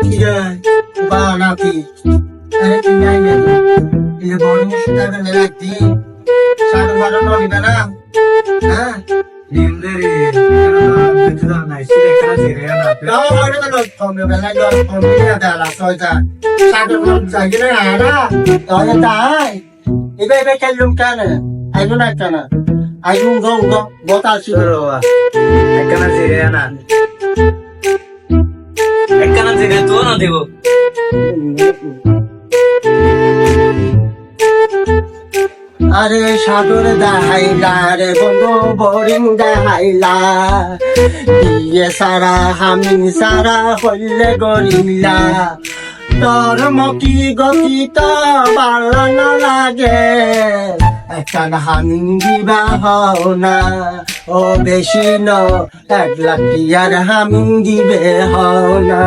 কি রে বা নাকি আরে তুই নাই না এই বড় মুশকিল করে রাখতি সাড়ে 12 নড়িবে না হ্যাঁ নিন্দরে দেখলাম না সিরে কাজ রে না গাও বড় তো কমে বেলা তো কমে না la soita সাড়ে 12 জায়গা না আরা তাহলে তাই এবে খেলুম কেন আইলো না কেন আইলুম গো বতা ছিল বাবা একখানা সিরে না একখানা সিরে তো না দেব আরে সাগর দাহাইলা রে বন্ধু বোরিং দাহাইলা দিয়ে সারা হামি সারা হইলে গরিলা তোর মকি গতি তো ভালো না লাগে একটা হামিং দিবা হও না ও বেশি ন 1 লাখ আর হামিং দিবে হও না